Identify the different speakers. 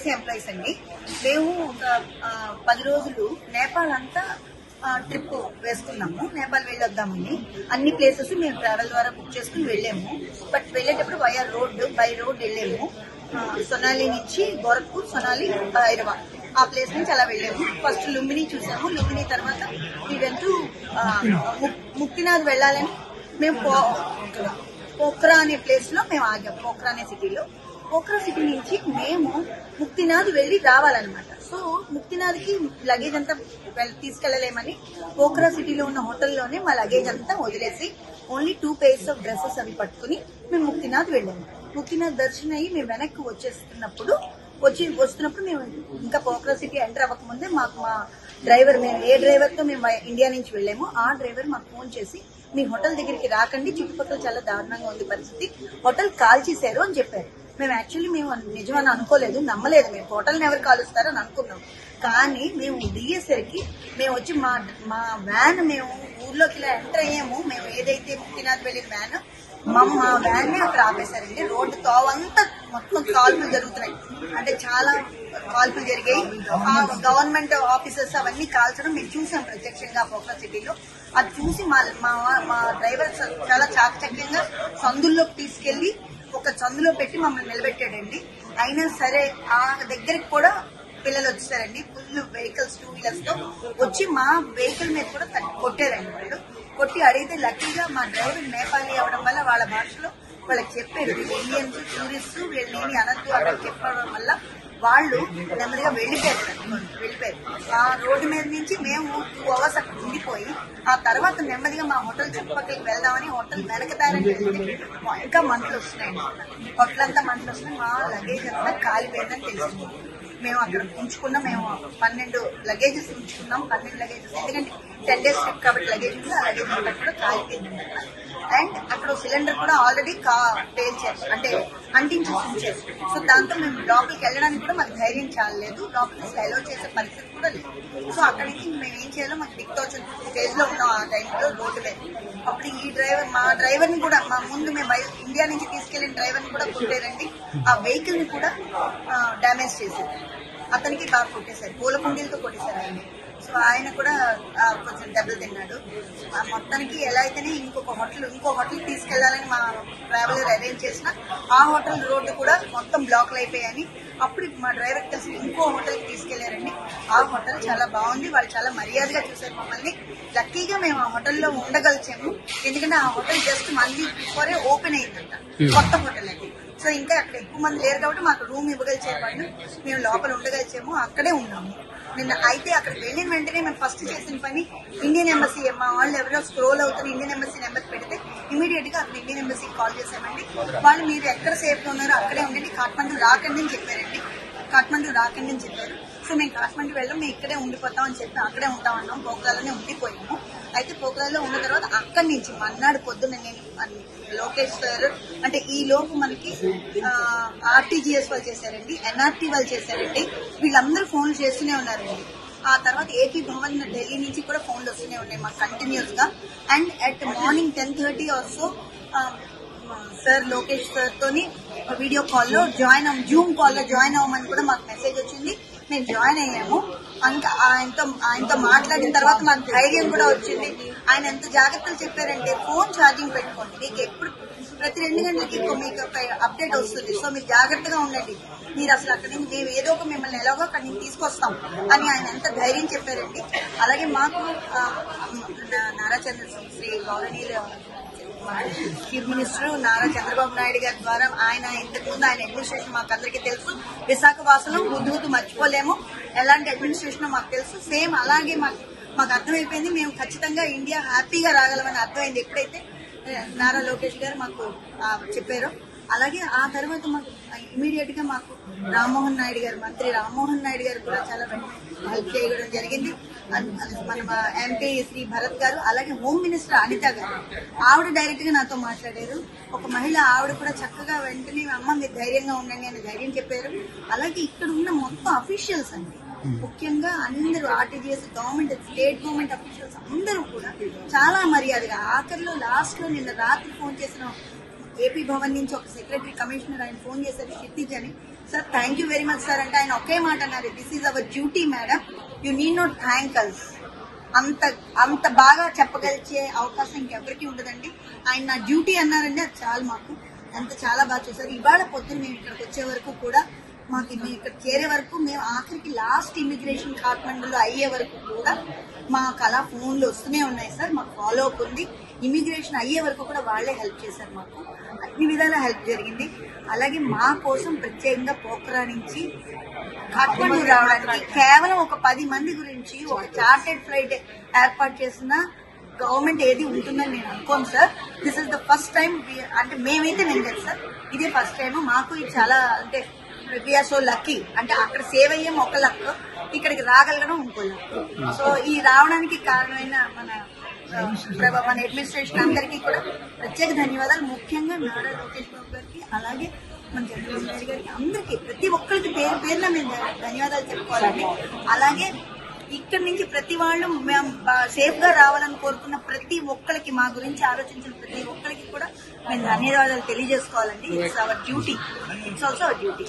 Speaker 1: LIC employees అండి. మేము ఒక 10 రోజులు నేపాల్ అంతా ట్రిప్ వేసుకున్నాము. నేపాల్ వెళ్ళొద్దామని అన్ని ప్లేసెస్ మేము ట్రావెల్ ద్వారా బుక్ చేసుకుని వెళ్ళాము. బట్ వెళ్ళేటప్పుడు బై రోడ్ వెళ్ళాము. సొనాలి నుంచి గోరఖ్పూర్, సొనాలి, భైరవ ఆ ప్లేస్ నుంచి అలా వెళ్ళాము. ఫస్ట్ లుంబిని చూసాము. లుంబిని తర్వాత ముక్తినాథ్ వెళ్ళాలని మేము పోఖ్రా అనే ప్లేస్ లో మేము ఆగాము. పోఖ్రా అనే సిటీలో. పోఖ్రా సిటీ నుంచి మేము ముక్తినాథ్ వెళ్లి రావాలన్నమాట. సో ముక్తినాథ్ కి లగేజ్ అంతా తీసుకెళ్లలేమని పోఖ్రా సిటీలో ఉన్న హోటల్లోనే మా లగేజ్ అంతా వదిలేసి ఓన్లీ 2 pairs ఆఫ్ డ్రెస్సెస్ అవి పట్టుకుని మేము ముక్తినాథ్ వెళ్ళాము. ముక్తినాథ్ దర్శనం అయ్యి మేము వెనక్కి వస్తున్నప్పుడు మేము ఇంకా పోఖ్రా సిటీ ఎంటర్ అవ్వకముందే మాకు మా డ్రైవర్, మేము ఏ డ్రైవర్ తో మేము ఇండియా నుంచి వెళ్ళామో ఆ డ్రైవర్ మాకు ఫోన్ చేసి మీ హోటల్ దగ్గరికి రాకండి, చుట్టుపక్కల చాలా దారుణంగా ఉంది పరిస్థితి, హోటల్ కాల్చేశారు అని చెప్పారు. మేము యాక్చువల్లీ నిజమని అనుకోలేదు, నమ్మలేదు. మేము హోటల్ని ఎవరు కాలుస్తారని అనుకున్నాం. కానీ మేము దిగేసరికి మేము వచ్చి మా వ్యాన్ మేము ఊర్లోకి ఇలా ఎంటర్ అయ్యాము. మేము ఏదైతే ముక్తినాథ్ వెళ్ళిన వ్యాన్ మా వ్యాన్ ని అక్కడ ఆపేశారండి. రోడ్డు తోవంతా మొత్తం కాల్పులు జరుగుతున్నాయి. అంటే చాలా కాల్పులు జరిగాయి. ఆ గవర్నమెంట్ ఆఫీసర్స్ అవన్నీ కాల్చడం మేము చూసాం ప్రత్యక్షంగా పోఖ్రా సిటీలో. అది చూసి మా డ్రైవర్ చాలా చాకచక్యంగా సందుల్లోకి తీసుకెళ్లి ఒక చందులో పెట్టి మమ్మల్ని నిలబెట్టాడండి. అయినా సరే ఆ దగ్గరికి కూడా పిల్లలు వచ్చేసారండి. ఫుల్ వెహికల్స్ 2 wheelers తో వచ్చి మా వెహికల్ మీద కూడా కొట్టారండి. వాళ్ళు కొట్టి అడిగితే లక్కీగా మా డ్రైవర్ నేపాలీ అవడం వల్ల వాళ్ళ భాషలో వాళ్ళకి చెప్పారు, వీళ్ళు ఇండియన్స్ టూరిస్ట్, వీళ్ళని అనద్దు అక్కడ చెప్పడం వల్ల వాళ్ళు నెమ్మదిగా వెళ్ళిపోయారు. ఆ రోడ్డు మీద నుంచి మేము 2 hours అక్కడ ఉండిపోయి ఆ తర్వాత నెమ్మదిగా మా హోటల్ చుట్టుపక్కలకి వెళ్దామని హోటల్ వెనకదారని వెళ్తే ఇంకా మంటలు వస్తున్నాయండి. హోటల్ అంతా మంటలు వస్తున్నాయి. మా లగేజ్ అంతా కాలిపోయిందని తెలిసింది. మేము అక్కడ ఉంచుకున్నాం. మేము 12 లగేజెస్ ఉంచుకున్నాం. 12 లగేజెస్ ఎందుకంటే 10 days ట్రిప్ కాబట్టి లగేజ్ ఉంది. ఆ లగేజ్ అంతా కూడా కాలిపోయింది. అండ్ అక్కడ సిలిండర్ కూడా ఆల్రెడీ పేల్చారు, అంటే అంటించి ఉంచారు. సో దాంతో మేము లోపలికి వెళ్ళడానికి కూడా మాకు ధైర్యం చాలలేదు. లోపలికి అలౌ చేసే పరిస్థితి కూడా లేదు. సో అక్కడి నుంచి మేము ఏం చేయాలో మాకు దిక్తోచిన స్టేజ్ లో ఉన్నాం. ఆ టైంలో రోడ్డు మీద అప్పుడు మా డ్రైవర్ ని కూడా మా ముందు మేము ఇండియా నుంచి తీసుకెళ్లిన డ్రైవర్ ని కూడా కొట్టారండి. ఆ వెహికల్ ని కూడా డ్యామేజ్ చేశారు. అతనికి బాగా కొట్టేశారు, పూల కుండీలతో కొట్టేశారు ఆయన. సో ఆయన కూడా కొంచెం దెబ్బలు తిన్నాడు. మొత్తానికి ఎలా అయితేనే ఇంకో హోటల్ తీసుకెళ్లాలని మా ట్రావెలర్ అరేంజ్ చేసిన ఆ హోటల్ రోడ్డు కూడా మొత్తం బ్లాక్లు అయిపోయాయని అప్పుడు మా డ్రైవర్ కలిసి ఇంకో హోటల్కి తీసుకెళ్లారండి. ఆ హోటల్ చాలా బాగుంది. వాళ్ళు చాలా మర్యాదగా చూశారు మమ్మల్ని. లక్కీగా మేము ఆ హోటల్లో ఉండగలిచాము. ఎందుకంటే ఆ హోటల్ జస్ట్ మంది బిఫోరే ఓపెన్ అయిందంట, కొత్త హోటల్ అది. సో ఇంకా అక్కడ ఎక్కువ మంది లేరు కాబట్టి మాకు రూమ్ ఇవ్వగలిచారు వాళ్ళు. మేము లోపల ఉండగలిచాము, అక్కడే ఉన్నాము. నిన్న అయితే అక్కడికి వెళ్ళిన వెంటనే మేము ఫస్ట్ చేసిన పని ఇండియన్ ఎంబసీ, మా వాళ్ళు ఎవరో స్క్రోల్ అవుతున్న ఇండియన్ ఎంబసీ నెంబర్ పెడితే ఇమీడియట్ గా అక్కడ ఇండియన్ ఎంబసీకి కాల్ చేశామండి. వాళ్ళు మీరు ఎక్కడ సేఫ్ గా ఉన్నారో అక్కడే ఉండండి, కాఠ్మండూ రాకండి అని చెప్పారండి. కాఠ్మండూ రాకండి అని చెప్పారు. సో మేము కాఠ్మండూ వెళ్ళాం, మేము ఇక్కడే ఉండిపోతాం అని చెప్పి అక్కడే ఉంటామన్నాం. పోఖ్రాలోనే ఉండిపోయాము. అయితే పోఖ్రాలో ఉన్న తర్వాత అక్కడి నుంచి మన్నాడు పొద్దున్న నేను లోకేష్ సార్ అంటే ఈ లోపు మనకి ఆర్టీజీఎస్ వాళ్ళు చేశారండి, ఎన్ఆర్టీ వాళ్ళు చేశారండి. వీళ్ళందరూ ఫోన్లు చేస్తూనే ఉన్నారండి. ఆ తర్వాత ఏపీ భవన్ ఢిల్లీ నుంచి కూడా ఫోన్లు వస్తూనే ఉన్నాయి మాకు కంటిన్యూస్ గా. And at morning 10:30 also sir Lokesh sir తోని వీడియో కాల్లో జూమ్ కాల్లో జాయిన్ అవ్వమని కూడా మాకు మెసేజ్ వచ్చింది. మేము జాయిన్ అయ్యాము. ఇంకా ఆయనతో మాట్లాడిన తర్వాత మాకు ధైర్యం కూడా వచ్చింది. ఆయన ఎంత జాగ్రత్తలు చెప్పారంటే ఫోన్ ఛార్జింగ్ పెట్టుకోండి, మీకు ఎప్పుడు ప్రతి 2 గంటలకి మీకు అప్డేట్ వస్తుంది. సో మీరు జాగ్రత్తగా ఉండండి, మీరు అసలు అక్కడి నుంచి మేము ఏదో ఒక మిమ్మల్ని ఎలాగో అక్కడి నుంచి తీసుకొస్తాం అని ఆయన ఎంత ధైర్యం చెప్పారండి. అలాగే మాకు నారా శ్రీ గౌరవనీయులు చీఫ్ మినిస్టర్ నారా చంద్రబాబు నాయుడు గారి ద్వారా ఆయన ఇంతకుముందు ఆయన అడ్మినిస్ట్రేషన్ మాకు అందరికీ తెలుసు. విశాఖ వాసులు హుద్హుద్ మర్చిపోలేము, ఎలాంటి అడ్మినిస్ట్రేషన్ మాకు తెలుసు. సేమ్ అలాగే మాకు అర్థమైపోయింది. మేము ఖచ్చితంగా ఇండియా హ్యాపీగా రాగలమని అర్థమైంది ఎప్పుడైతే నారా లోకేష్ గారు మాకు చెప్పారో. అలాగే ఆ తర్వాత మాకు ఇమీడియట్ గా మాకు మంత్రి రామ్మోహన్ నాయుడు గారు కూడా చాలా హెల్ప్ చేయడం జరిగింది. మన ఎంపీ శ్రీ భరత్ గారు, అలాగే హోమ్ మినిస్టర్ అనిత గారు, ఆవిడ డైరెక్ట్ గా నాతో మాట్లాడారు. ఒక మహిళ ఆవిడ కూడా చక్కగా వెంటనే అమ్మ మీరు ధైర్యంగా ఉండండి అని ధైర్యం చెప్పారు. అలాగే ఇక్కడ ఉన్న మొత్తం అఫీషియల్స్ అండి, ముఖ్యంగా అందరూ RTGS government state government officials అందరూ కూడా చాలా మర్యాదగా ఆఖరిలో లాస్ట్ లో నిన్న రాత్రి ఫోన్ చేసిన ఏపీ భవన్ నుంచి ఒక సెక్రటరీ కమిషనర్ ఆయన ఫోన్ చేశారు క్షితిజ్ అని. Sir thank you very much sir అంటే ఆయన ఒకే మాట అన్నారు, this is our duty madam, you need not thank us. అంత బాగా చెప్పగలిగే అవకాశం ఇంకెవరికి ఉండదండి. ఆయన నా డ్యూటీ అన్నారండి, అది చాలు మాకు. అంత చాలా బాగా చేశారు. ఇవాళ పొద్దున మేము ఇక్కడికి వచ్చే వరకు కూడా మాకు మేము ఇక్కడ చేరే వరకు మేము ఆఖరికి లాస్ట్ ఇమిగ్రేషన్ కాఠ్మండూలో అయ్యే వరకు కూడా మాకు అలా ఫోన్లు వస్తూనే ఉన్నాయి సార్. మాకు ఫాలో అప్ ఉంది. ఇమిగ్రేషన్ అయ్యే వరకు కూడా వాళ్లే హెల్ప్ చేశారు, మాకు అన్ని విధాలా హెల్ప్ జరిగింది. అలాగే మా కోసం ప్రత్యేకంగా పోఖ్రా నుంచి కాఠ్మండూ రావడానికి కేవలం ఒక 10 మంది గురించి ఒక చార్టెడ్ ఫ్లైట్ ఏర్పాటు చేసిన గవర్నమెంట్ ఏది ఉంటుందని నేను అనుకోను sir. This is the first time, అంటే మేమైతే వెళ్ళలేదు సార్, ఇదే ఫస్ట్ టైం మాకు. ఇది చాలా అంటే వీఆర్ సో లక్కీ, అంటే అక్కడ సేవ్ అయ్యాం ఒక లక్, ఇక్కడికి రాగలగడం ఇంకో లక్. సో ఈ రావడానికి కారణమైన మన అడ్మినిస్ట్రేషన్ అందరికీ కూడా ప్రత్యేక ధన్యవాదాలు. ముఖ్యంగా నారా లోకేష్ బాబు గారికి, అలాగే మన చంద్రబాబు నాయుడు గారికి, అందరికీ ప్రతి ఒక్కరికి పేరు పేరున మేము ధన్యవాదాలు చెప్పుకోవాలండి. అలాగే ఇక్కడి నుంచి ప్రతి వాళ్ళు మేము సేఫ్ గా రావాలని కోరుకున్న ప్రతి ఒక్కరికి, మా గురించి ఆలోచించిన ప్రతి ఒక్కరికి కూడా మేము ధన్యవాదాలు తెలియజేసుకోవాలండి. It's our duty, it's also our duty.